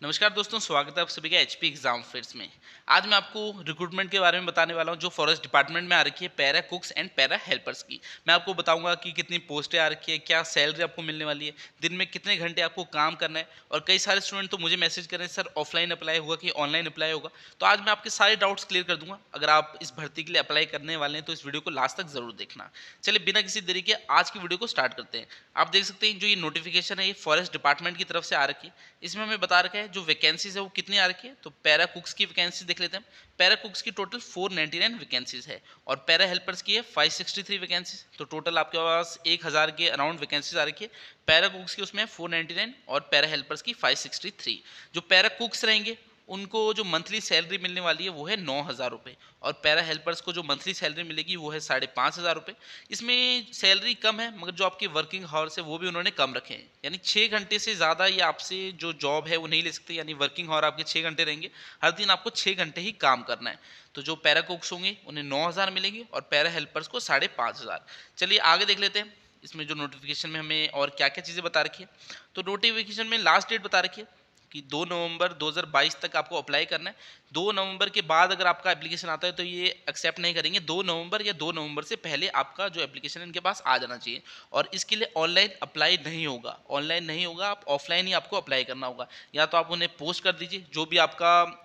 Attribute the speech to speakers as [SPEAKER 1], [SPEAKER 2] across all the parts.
[SPEAKER 1] नमस्कार दोस्तों, स्वागत है आप सभी का एचपी एग्जाम फेयर्स में। आज मैं आपको रिक्रूटमेंट के बारे में बताने वाला हूं जो फॉरेस्ट डिपार्टमेंट में आ रखी है, पैरा कुक्स एंड पैरा हेल्पर्स की। मैं आपको बताऊंगा कि कितनी पोस्टें आ रखी है, क्या सैलरी आपको मिलने वाली है, दिन में कितने घंटे आपको काम करना है। और कई सारे स्टूडेंट तो मुझे मैसेज कर रहे हैं, सर ऑफलाइन अप्लाई होगा कि ऑनलाइन अप्लाई होगा। तो आज मैं आपके सारे डाउट्स क्लियर कर दूंगा। अगर आप इस भर्ती के लिए अप्लाई करने वाले हैं तो इस वीडियो को लास्ट तक जरूर देखना। चलिए बिना किसी देरी के आज की वीडियो को स्टार्ट करते हैं। आप देख सकते हैं जो ये नोटिफिकेशन है, ये फॉरेस्ट डिपार्टमेंट की तरफ से आ रखी है। इसमें हमें बता रखा है जो वैकेंसीज है वो कितनी आ रखी है। तो पैरा कुक्स की वैकेंसी देख लेते हैं। पैरा कुक्स की टोटल 499 वैकेंसीज है और पैरा हेल्पर्स की है 563 वैकेंसीज। तो टोटल आपके पास 1000 के अराउंड वैकेंसीज आ रखी है। पैरा कुक्स की उसमें 499 और पैरा हेल्पर्स की 563। जो पैरा कुक्स रहेंगे उनको जो मंथली सैलरी मिलने वाली है वो है 9,000 रुपये और पैरा हेल्पर्स को जो मंथली सैलरी मिलेगी वो है 5,500 रुपये। इसमें सैलरी कम है मगर जो आपके वर्किंग हावर्स है वो भी उन्होंने कम रखे हैं, यानी 6 घंटे से ज़्यादा ये आपसे जो जॉब है वो नहीं ले सकते, यानी वर्किंग हावर आपके 6 घंटे रहेंगे। हर दिन आपको 6 घंटे ही काम करना है। तो जो पैरा कुक्स होंगे उन्हें 9,000 मिलेंगे और पैरा हेल्पर्स को 5,500। चलिए आगे देख लेते हैं इसमें जो नोटिफिकेशन में हमें और क्या क्या चीज़ें बता रखी है। तो नोटिफिकेशन में लास्ट डेट बता रखी है कि 2 नवंबर 2022 तक आपको अप्लाई करना है। 2 नवंबर के बाद अगर आपका एप्लीकेशन आता है तो ये एक्सेप्ट नहीं करेंगे। 2 नवंबर या 2 नवंबर से पहले आपका जो एप्लीकेशन है इनके पास आ जाना चाहिए। और इसके लिए ऑनलाइन अप्लाई नहीं होगा, ऑनलाइन नहीं होगा, आप ऑफलाइन ही आपको अप्लाई करना होगा। या तो आप उन्हें पोस्ट कर दीजिए, जो भी आपका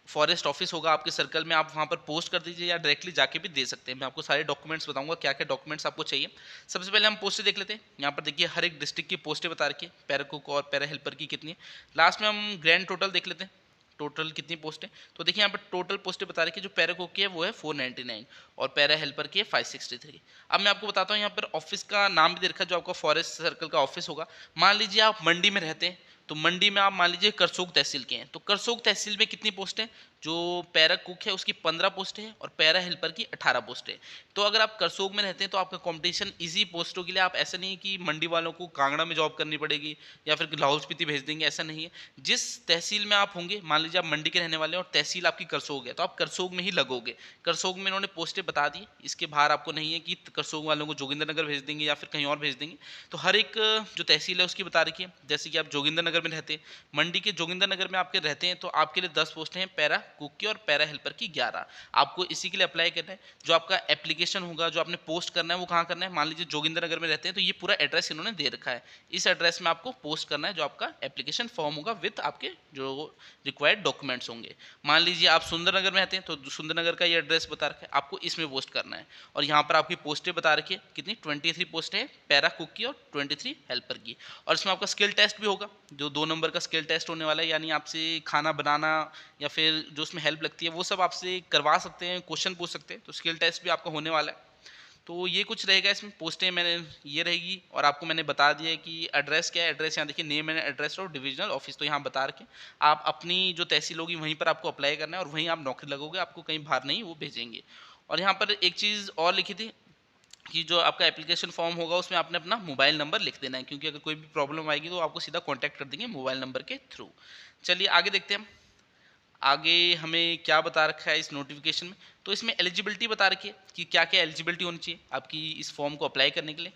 [SPEAKER 1] फॉरेस्ट ऑफिस होगा आपके सर्कल में, आप वहाँ पर पोस्ट कर दीजिए या डायरेक्टली जाके भी दे सकते हैं। मैं आपको सारे डॉक्यूमेंट्स बताऊंगा क्या क्या डॉक्यूमेंट्स आपको चाहिए। सबसे पहले हम पोस्टें देख लेते हैं। यहाँ पर देखिए हर एक डिस्ट्रिक्ट की पोस्टें बता रखी है, पैरा कुक और पैरा हेल्पर की कितनी है। लास्ट में हम ग्रैंड टोटल देख लेते हैं, टोटल कितनी पोस्ट है। तो देखिए यहाँ पर टोटल पोस्टें बता रखी है। जो पैरा कुक की है वो है 499 और पैरा हेल्पर की है 563। अब मैं आपको बताता हूँ यहाँ पर ऑफिस का नाम भी दे रखा है जो आपका फॉरेस्ट सर्कल का ऑफिस होगा। मान लीजिए आप मंडी में रहते हैं तो मंडी में आप मान लीजिए करसोग तहसील के हैं, तो करसोग तहसील में कितनी पोस्ट है। जो पैरा कुक है उसकी 15 पोस्ट है और पैरा हेल्पर की 18 पोस्ट है। तो अगर आप करसोग में रहते हैं तो आपका कंपटीशन इजी पोस्टों के लिए, आप ऐसा नहीं है कि मंडी वालों को कांगड़ा में जॉब करनी पड़ेगी या फिर लाहौल स्पीति भेज देंगे, ऐसा नहीं है। जिस तहसील में आप होंगे, मान लीजिए आप मंडी के रहने वाले हैं और तहसील आपकी करसोग है, तो आप करसोग में ही लगोगे। करसोग में इन्होंने पोस्टें बता दी, इसके बाहर आपको नहीं है कि करसोग वालों को जोगिंदरनगर भेज देंगे या फिर कहीं और भेज देंगे। तो हर एक जो तहसील है उसकी बता रखी है। जैसे कि आप जोगिंदरनगर में रहते हैं, मंडी के जोगिंदरनगर में आपके रहते हैं, तो आपके लिए 10 पोस्टें हैं पैरा कुक की और पैरा हेल्पर की 11। आपको इसी के लिए अप्लाई करना है। जो आपका एप्लीकेशन होगा, जो आपने पोस्ट करना है वो कहाँ करना है। मान लीजिए जोगिंदरनगर में रहते हैं तो ये पूरा एड्रेस इन्होंने दे रखा है। इस एड्रेस में आपको पोस्ट करना है जो आपका एप्लीकेशन फॉर्म होगा विथ आपके जो रिक्वायर्ड डॉक्यूमेंट्स होंगे। मान लीजिए आप सुंदरनगर में रहते हैं तो सुंदरनगर का ये एड्रेस बता रखा है, आपको इसमें पोस्ट करना है। और यहाँ पर आपकी पोस्टें बता रखी है कितनी, 23 पोस्ट है पैरा कुक की और 23 हेल्पर की। और इसमें आपका स्किल टेस्ट भी होगा, जो 2 नंबर का स्किल टेस्ट होने वाला है, यानी आपसे खाना बनाना या फिर जो उसमें हेल्प लगती है वो सब आपसे करवा सकते हैं, क्वेश्चन पूछ सकते हैं। तो स्किल टेस्ट भी आपका होने वाला है। तो ये कुछ रहेगा इसमें, पोस्टें मैंने ये रहेगी। और आपको मैंने बता दिया है कि एड्रेस क्या है। एड्रेस यहाँ देखिए, नेम एंड एड्रेस और डिविजनल ऑफिस, तो यहाँ बता रखे। आप अपनी जो तहसील होगी वहीं पर आपको अप्लाई करना है और वहीं आप नौकरी लगोगे, आपको कहीं बाहर नहीं वो भेजेंगे। और यहाँ पर एक चीज़ और लिखी थी कि जो आपका एप्लीकेशन फॉर्म होगा उसमें आपने अपना मोबाइल नंबर लिख देना है, क्योंकि अगर कोई भी प्रॉब्लम आएगी तो आपको सीधा कांटेक्ट कर देंगे मोबाइल नंबर के थ्रू। चलिए आगे देखते हैं हम। आगे हमें क्या बता रखा है इस नोटिफिकेशन में। तो इसमें एलिजिबिलिटी बता रखी है कि क्या क्या एलिजिबिलिटी होनी चाहिए आपकी इस फॉर्म को अप्लाई करने के लिए।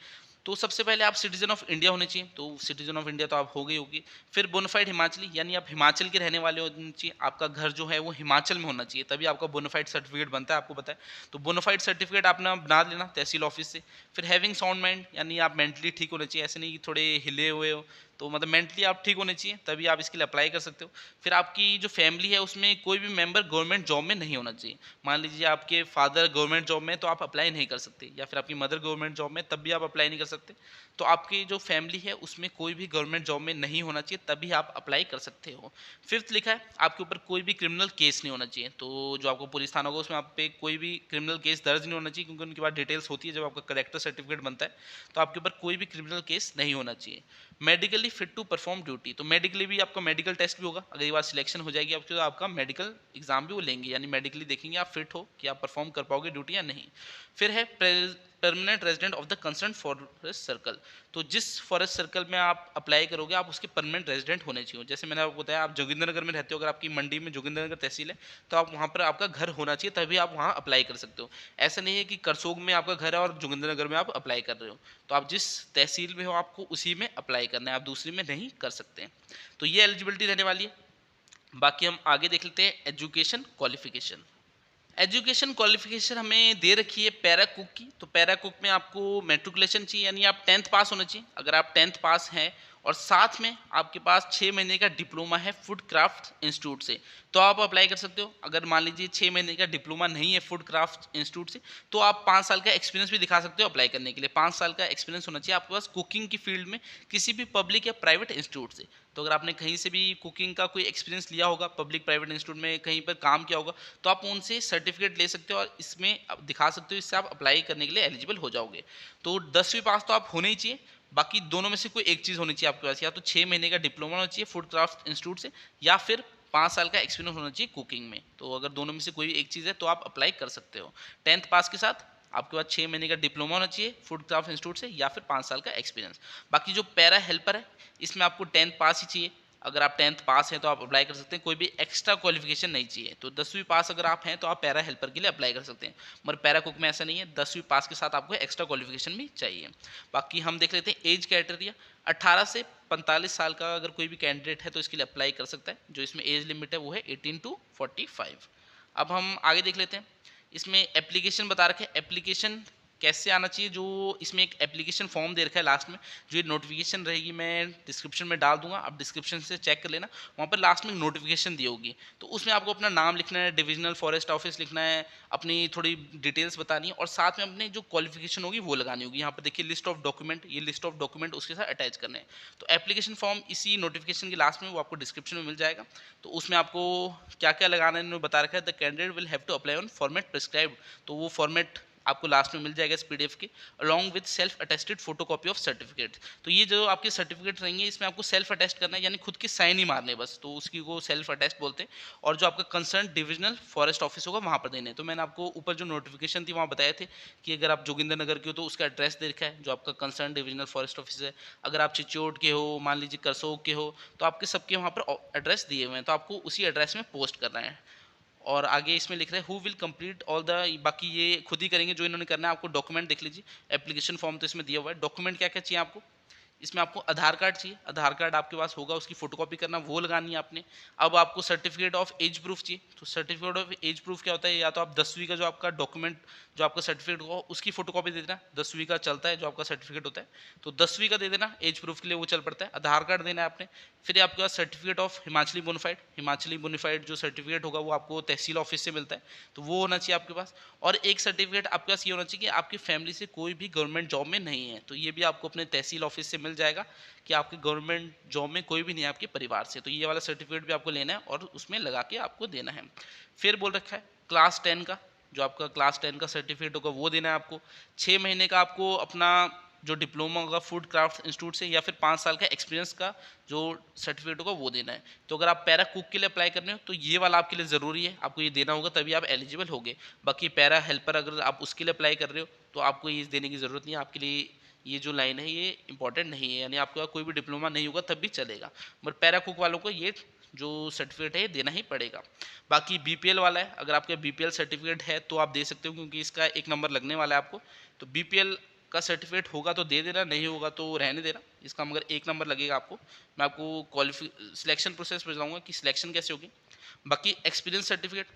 [SPEAKER 1] तो सबसे पहले आप सिटीजन ऑफ इंडिया होने चाहिए, तो सिटीजन ऑफ इंडिया तो आप हो गई होगी। फिर बोनाफाइड हिमाचली, यानी आप हिमाचल के रहने वाले होने चाहिए, आपका घर जो है वो हिमाचल में होना चाहिए, तभी आपका बोनाफाइड सर्टिफिकेट बनता है, आपको पता है। तो बोनाफाइड सर्टिफिकेट आपने बना लेना तहसील ऑफिस से। फिर हैविंग साउंड माइंड, यानी आप मेंटली ठीक होने चाहिए, ऐसे नहीं कि थोड़े हिले हुए हो, तो मतलब मेंटली आप ठीक होने चाहिए तभी आप इसके लिए अप्लाई कर सकते हो। फिर आपकी जो फैमिली है उसमें कोई भी मेंबर गवर्नमेंट जॉब में नहीं होना चाहिए। मान लीजिए आपके फादर गवर्नमेंट जॉब में तो आप अप्लाई नहीं कर सकते, या फिर आपकी मदर गवर्नमेंट जॉब में तब भी आप अप्लाई नहीं कर सकते। तो आपकी जो फैमिली है उसमें कोई भी गवर्नमेंट जॉब में नहीं होना चाहिए तभी आप अप्लाई कर सकते हो। फिफ्थ लिखा है आपके ऊपर कोई भी क्रिमिनल केस नहीं होना चाहिए। तो जो आपको पुलिस थाना होगा उसमें आप पे कोई भी क्रिमिनल केस दर्ज नहीं होना चाहिए, क्योंकि उनके बाद डिटेल्स होती है जब आपका करेक्टर सर्टिफिकेट बनता है। तो आपके ऊपर कोई भी क्रिमिनल केस नहीं होना चाहिए। Medically fit to perform duty, तो मेडिकली भी आपका मेडिकल टेस्ट भी होगा। अगर ये बात सिलेक्शन हो जाएगी आपकी तो आपका मेडिकल एग्जाम भी वो लेंगे, यानी मेडिकली देखेंगे आप फिट हो कि आप परफॉर्म कर पाओगे ड्यूटी या नहीं। फिर है permanent resident of the concern forest circle, तो जिस फॉरेस्ट सर्कल में आप अप्लाई करोगे आप उसके परमानेंट रेजिडेंट होने चाहिए। जैसे मैंने आपको बताया, आप जोगिंदरनगर में रहते हो, अगर आपकी मंडी में जोगिंदरनगर तहसील है तो आप वहाँ पर आपका घर होना चाहिए तभी आप वहाँ अप्लाई कर सकते हो। ऐसा नहीं है कि करसोग में आपका घर है और जोगिंदरनगर में आप अप्लाई कर रहे हो। तो आप जिस तहसील में हो आपको उसी में अप्लाई करना है, आप दूसरी में नहीं कर सकते। तो ये एलिजिबिलिटी रहने वाली है। बाकी हम आगे देख लेते हैं एजुकेशन क्वालिफिकेशन। एजुकेशन क्वालिफिकेशन हमें दे रखी है पैरा कुक की। तो पैरा कुक में आपको मैट्रिकुलेशन चाहिए, यानी आप 10th पास होना चाहिए। अगर आप 10th पास हैं और साथ में आपके पास 6 महीने का डिप्लोमा है फूड क्राफ्ट इंस्टीट्यूट से, तो आप अप्लाई कर सकते हो। अगर मान लीजिए 6 महीने का डिप्लोमा नहीं है फूड क्राफ्ट इंस्टीट्यूट से, तो आप 5 साल का एक्सपीरियंस भी दिखा सकते हो अप्लाई करने के लिए। 5 साल का एक्सपीरियंस होना चाहिए आपके पास कुकिंग की फील्ड में, किसी भी पब्लिक या प्राइवेट इंस्टीट्यूट से। तो अगर आपने कहीं से भी कुकिंग का कोई एक्सपीरियंस लिया होगा, पब्लिक प्राइवेट इंस्टीट्यूट में कहीं पर काम किया होगा, तो आप उनसे सर्टिफिकेट ले सकते हो और इसमें आप दिखा सकते हो। इससे आप अप्लाई करने के लिए एलिजिबल हो जाओगे। तो 10वीं पास तो आप होने ही चाहिए। बाकी दोनों में से कोई एक चीज़ होनी चाहिए आपके पास, या तो 6 महीने का डिप्लोमा होना चाहिए फूड क्राफ्ट इंस्टीट्यूट से, या फिर 5 साल का एक्सपीरियंस होना चाहिए कुकिंग में। तो अगर दोनों में से कोई एक चीज़ है तो आप अप्लाई कर सकते हो। 10th पास के साथ आपके पास 6 महीने का डिप्लोमा होना चाहिए फूड क्राफ्ट इंस्टीट्यूट से, या फिर 5 साल का एक्सपीरियंस। बाकी जो पैरा हेल्पर है, इसमें आपको 10th पास ही चाहिए। अगर आप 10th पास हैं तो आप अप्लाई कर सकते हैं, कोई भी एक्स्ट्रा क्वालिफिकेशन नहीं चाहिए। तो 10वीं पास अगर आप हैं तो आप पैरा हेल्पर के लिए अप्लाई कर सकते हैं, मगर पैरा कुक में ऐसा नहीं है, 10वीं पास के साथ आपको एक्स्ट्रा क्वालिफिकेशन भी चाहिए। बाकी हम देख लेते हैं एज क्राइटेरिया। 18 से 45 साल का अगर कोई भी कैंडिडेट है तो इसके लिए अप्लाई कर सकता है। जो इसमें एज लिमिट है वो है 18 टू 45। अब हम आगे देख लेते हैं। इसमें एप्लीकेशन बता रखे, एप्लीकेशन कैसे आना चाहिए। जो इसमें एक एप्लीकेशन फॉर्म दे रखा है लास्ट में, जो ये नोटिफिकेशन रहेगी मैं डिस्क्रिप्शन में डाल दूंगा, आप डिस्क्रिप्शन से चेक कर लेना। वहाँ पर लास्ट में नोटिफिकेशन दी होगी, तो उसमें आपको अपना नाम लिखना है, डिविजनल फॉरेस्ट ऑफिस लिखना है, अपनी थोड़ी डिटेल्स बतानी है, और साथ में अपने जो क्वालिफिकेशन होगी वो लगानी होगी। यहाँ पर देखिए लिस्ट ऑफ डॉक्यूमेंट, ये लिस्ट ऑफ डॉक्यूमेंट उसके साथ अटैच करने हैं। तो एप्लीकेशन फॉर्म इसी नोटिफिकेशन के लास्ट में वो आपको डिस्क्रिप्शन में मिल जाएगा। तो उसमें आपको क्या क्या लगाना है इन्होंने बता रखा है। The candidate will have to apply on format prescribed, तो वो फॉर्मेट आपको लास्ट में मिल जाएगा इस पीडीएफ के, along with self attested photocopy of certificate. तो ये जो आपके सर्टिफिकेट रहेंगे इसमें आपको सेल्फ अटेस्ट करना है, यानी खुद के साइन ही मारने बस, तो उसकी को सेल्फ अटेस्ट बोलते हैं। और जो आपका कंसर्न डिविजनल फॉरेस्ट ऑफिस होगा वहाँ पर देने। तो मैंने आपको ऊपर जो नोटिफिकेशन थी वहाँ बताए थे कि अगर आप जोगिंदर नगर के हो तो उसका एड्रेस दे रखा है जो आपका कंसर्न डिविजनल फॉरेस्ट ऑफिस है। अगर आप चिचोट के हो, मान लीजिए करसोग के हो, तो आपके सबके वहाँ पर एड्रेस दिए हुए हैं, तो आपको उसी एड्रेस में पोस्ट करना है। और आगे इसमें लिख रहे हैं who will complete all the, बाकी ये खुद ही करेंगे जो इन्होंने करना है। आपको डॉक्यूमेंट देख लीजिए, एप्लीकेशन फॉर्म तो इसमें दिया हुआ है। डॉक्यूमेंट क्या क्या चाहिए आपको, इसमें आपको आधार कार्ड चाहिए, आधार कार्ड आपके पास होगा उसकी फोटोकॉपी करना, वो लगानी है आपने। अब आपको सर्टिफिकेट ऑफ एज प्रूफ चाहिए। तो सर्टिफिकेट ऑफ एज प्रूफ क्या होता है, या तो आप 10वीं का जो आपका डॉक्यूमेंट, जो आपका सर्टिफिकेट होगा उसकी फोटोकॉपी दे देना। 10वीं का चलता है जो आपका सर्टिफिकेट होता है, तो 10वीं का दे देना एज प्रूफ के लिए, वो चल पड़ता है। आधार कार्ड देना है आपने। फिर आपके पास certificate of Himachali bonafide, Himachali bonafide जो सर्टिफिकेट होगा वो आपको तहसील ऑफिस से मिलता है, तो वो होना चाहिए आपके पास। और एक सर्टिफिकेट आपके पास ये होना चाहिए कि आपकी फैमिली से कोई भी गवर्नमेंट जॉब में नहीं है, तो ये भी आपको अपने तहसील ऑफिस से मिल जाएगा कि आपके गवर्नमेंट जॉब में कोई भी नहीं है आपके परिवार से। तो ये वाला सर्टिफिकेट भी आपको लेना है और उसमें लगा के आपको देना है। फिर बोल रखा है क्लास 10 का, जो आपका क्लास 10 का सर्टिफिकेट होगा वो देना है आपको। 6 महीने का आपको अपना जो डिप्लोमा होगा फूड क्राफ्ट इंस्टीट्यूट से, या फिर 5 साल का एक्सपीरियंस का जो सर्टिफिकेट होगा वो देना है। तो अगर आप पैरा कुक के लिए अप्लाई कर रहे हो तो ये वाला आपके लिए ज़रूरी है, आपको ये देना होगा तभी आप एलिजिबल होगे। बाकी पैरा हेल्पर अगर आप उसके लिए अप्लाई कर रहे हो तो आपको ये देने की ज़रूरत नहीं है। आपके लिए ये जो लाइन है ये इंपॉर्टेंट नहीं है, यानी आपका कोई भी डिप्लोमा नहीं होगा तब भी चलेगा, बट पैरा कुक वालों को ये जो सर्टिफिकेट है ये देना ही पड़ेगा। बाकी बीपीएल वाला है, अगर आपके बीपीएल सर्टिफिकेट है तो आप दे सकते हो, क्योंकि इसका 1 नंबर लगने वाला है आपको। तो बीपीएल का सर्टिफिकेट होगा तो दे देना, नहीं होगा तो रहने देना। इसका मगर 1 नंबर लगेगा आपको। मैं आपको सिलेक्शन प्रोसेस बताऊंगा कि सिलेक्शन कैसे होगी। बाकी एक्सपीरियंस सर्टिफिकेट,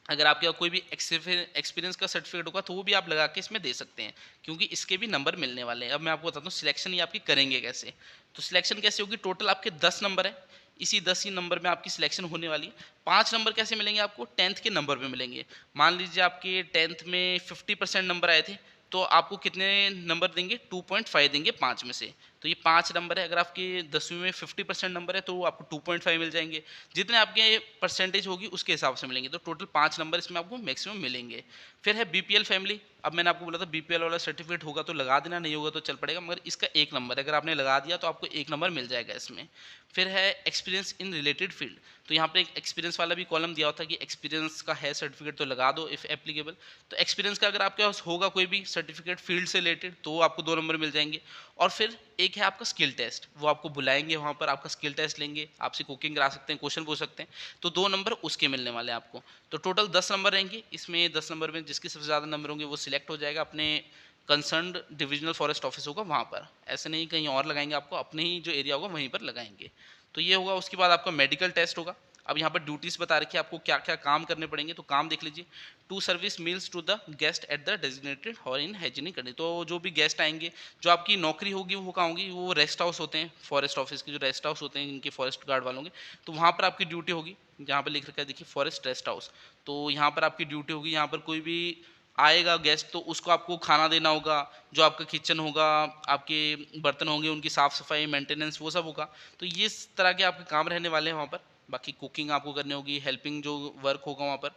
[SPEAKER 1] अगर आपके पास कोई भी एक्सपीरियंस का सर्टिफिकेट होगा तो वो भी आप लगा के इसमें दे सकते हैं, क्योंकि इसके भी नंबर मिलने वाले हैं। अब मैं आपको बताता हूँ सिलेक्शन ये आपकी करेंगे कैसे। तो सिलेक्शन कैसे होगी, टोटल आपके 10 नंबर है, इसी 10 ही नंबर में आपकी सिलेक्शन होने वाली है। 5 नंबर कैसे मिलेंगे आपको, 10th के नंबर पे मिलेंगे। मान लीजिए आपके 10th में 50% नंबर आए थे, तो आपको कितने नंबर देंगे, 2.5 देंगे 5 में से। तो ये 5 नंबर है। अगर आपके 10वीं में 50% नंबर है तो आपको 2.5 मिल जाएंगे। जितने आपके परसेंटेज होगी उसके हिसाब से मिलेंगे। तो टोटल 5 नंबर इसमें आपको मैक्सिमम मिलेंगे। फिर है बीपीएल फैमिली। अब मैंने आपको बोला था बीपीएल वाला सर्टिफिकेट होगा तो लगा देना, नहीं होगा तो चल पड़ेगा, मगर इसका 1 नंबर है, अगर आपने लगा दिया तो आपको 1 नंबर मिल जाएगा इसमें। फिर है एक्सपीरियंस इन रिलेटेड फील्ड। तो यहाँ पे एक एक्सपीरियंस वाला भी कॉलम दिया होता है कि एक्सपीरियंस का है सर्टिफिकेट तो लगा दो इफ़ एप्लीकेबल। तो एक्सपीरियंस का अगर आपके पास होगा कोई भी सर्टिफिकेट फील्ड से रिलेटेड तो आपको 2 नंबर मिल जाएंगे। और फिर एक है आपका स्किल टेस्ट, वो आपको बुलाएंगे वहाँ पर, आपका स्किल टेस्ट लेंगे, आपसे कुकिंग करा सकते हैं, क्वेश्चन पूछ सकते हैं, तो 2 नंबर उसके मिलने वाले हैं आपको। तो टोटल 10 नंबर रहेंगे। इसमें 10 नंबर में जिसके सबसे ज़्यादा नंबर होंगे वो सिलेक्ट हो जाएगा, अपने कंसर्न्ड डिविजनल फॉरेस्ट ऑफिस होगा वहाँ पर। ऐसे नहीं कहीं और लगाएंगे, आपको अपने ही जो एरिया होगा वहीं पर लगाएंगे। तो ये होगा। उसके बाद आपका मेडिकल टेस्ट होगा। अब यहाँ पर ड्यूटीज़ बता रखी है आपको क्या क्या काम करने पड़ेंगे, तो काम देख लीजिए। To service meals to the guest at the designated hall in hygienic condition. तो जो भी गेस्ट आएंगे, जो आपकी नौकरी होगी वो कहाँ होगी, वो रेस्ट हाउस होते हैं, फॉरेस्ट ऑफिस के जो रेस्ट हाउस होते हैं इनके फॉरेस्ट गार्ड वालों के, तो वहाँ पर आपकी ड्यूटी होगी। जहाँ पर लिख रखा है देखिए फॉरेस्ट रेस्ट हाउस, तो यहाँ पर आपकी ड्यूटी होगी। यहाँ पर कोई भी आएगा गेस्ट तो उसको आपको खाना देना होगा, जो आपका किचन होगा, आपके बर्तन होंगे उनकी साफ़ सफाई मेंटेनेंस वो सब होगा। तो ये इस तरह के आपके काम रहने वाले हैं वहाँ पर। बाकी कुकिंग आपको करनी होगी, हेल्पिंग जो वर्क होगा वहाँ पर।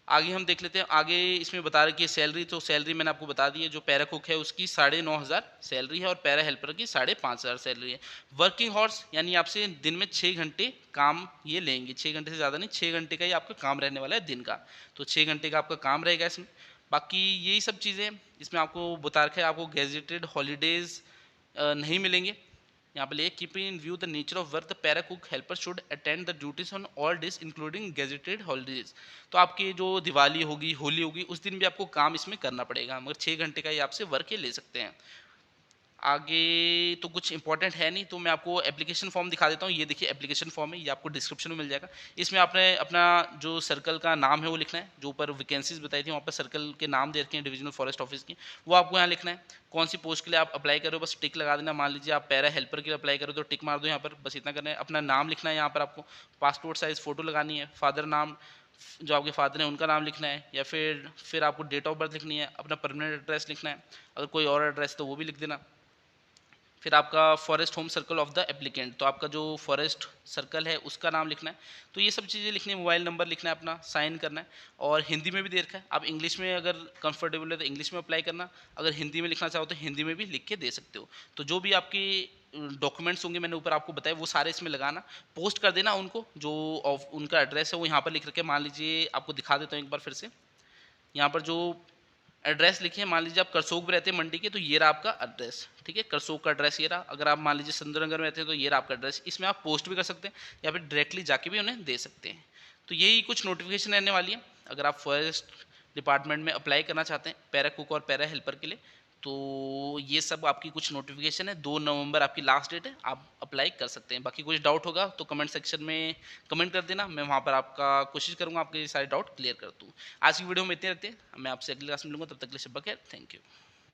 [SPEAKER 1] आगे हम देख लेते हैं, आगे इसमें बता रखी है सैलरी, तो सैलरी मैंने आपको बता दी है। जो पैरा कुक है उसकी 9,500 सैलरी है और पैरा हेल्पर की 5,500 सैलरी है। वर्किंग हॉर्स यानी आपसे दिन में 6 घंटे काम ये लेंगे, 6 घंटे से ज़्यादा नहीं, 6 घंटे का ही आपका काम रहने वाला है दिन का। तो 6 घंटे का आपका काम रहेगा इसमें। बाकी यही सब चीज़ें इसमें आपको बता रखा है। आपको गेजेटेड हॉलीडेज़ नहीं मिलेंगे। यहाँ पे keeping in view the nature of work the para cook helper should attend the duties on all days including gazetted holidays. तो आपकी जो दिवाली होगी, होली होगी, उस दिन भी आपको काम इसमें करना पड़ेगा, मगर 6 घंटे का ही आपसे वर्क ये ले सकते हैं। आगे तो कुछ इंपॉर्टेंट है नहीं, तो मैं आपको एप्लीकेशन फॉर्म दिखा देता हूँ। ये देखिए एप्लीकेशन फॉर्म है, ये आपको डिस्क्रिप्शन में मिल जाएगा। इसमें आपने अपना जो सर्कल का नाम है वो लिखना है। जो ऊपर वैकेंसीज बताई थी वहाँ पर सर्कल के नाम दे रखे हैं डिविजनल फॉरेस्ट ऑफिस की, वो आपको यहाँ लिखना है। कौन सी पोस्ट के लिए आप अप्लाई कर रहे हो बस टिक लगा देना। मान लीजिए आप पैरा हेल्पर के लिए अप्लाई करो तो टिक मार दो यहाँ पर, बस इतना करना है। अपना नाम लिखना है यहाँ पर, आपको पासपोर्ट साइज़ फ़ोटो लगानी है, फादर नाम जो आपके फादर हैं उनका नाम लिखना है, या फिर आपको डेट ऑफ बर्थ लिखनी है, अपना परमानेंट एड्रेस लिखना है। अगर कोई और एड्रेस तो वो भी लिख देना। फिर आपका forest home circle of the applicant, तो आपका जो फॉरेस्ट सर्कल है उसका नाम लिखना है। तो ये सब चीज़ें लिखनी है, मोबाइल नंबर लिखना है, अपना साइन करना है। और हिंदी में भी दे रखा है, आप इंग्लिश में अगर कंफर्टेबल है तो इंग्लिश में अप्लाई करना, अगर हिंदी में लिखना चाहो तो हिंदी में भी लिख के दे सकते हो। तो जो भी आपके डॉक्यूमेंट्स होंगे मैंने ऊपर आपको बताया वो सारे इसमें लगाना, पोस्ट कर देना उनको। जो उनका एड्रेस है वो यहाँ पर लिख रखे, मान लीजिए आपको दिखा देता हूँ एक बार फिर से। यहाँ पर जो एड्रेस लिखिए, मान लीजिए आप करसोग में रहते हैं मंडी के, तो ये रहा आपका एड्रेस, ठीक है, करसोग का एड्रेस ये रहा। अगर आप मान लीजिए सुंदरनगर में रहते हैं तो ये रहा आपका एड्रेस। इसमें आप पोस्ट भी कर सकते हैं या फिर डायरेक्टली जाके भी उन्हें दे सकते हैं। तो यही कुछ नोटिफिकेशन रहने वाली है अगर आप फॉरेस्ट डिपार्टमेंट में अप्लाई करना चाहते हैं पैरा कुक और पैरा हेल्पर के लिए। तो ये सब आपकी कुछ नोटिफिकेशन है। 2 नवंबर आपकी लास्ट डेट है, आप अप्लाई कर सकते हैं। बाकी कुछ डाउट होगा तो कमेंट सेक्शन में कमेंट कर देना, मैं वहाँ पर आपका कोशिश करूँगा आपके सारे डाउट क्लियर कर दूँ। आज की वीडियो में इतने रहते हैं, मैं आपसे अगली क्लास में मिलूंगा, तब तक के लिए शब्बा खैर, थैंक यू।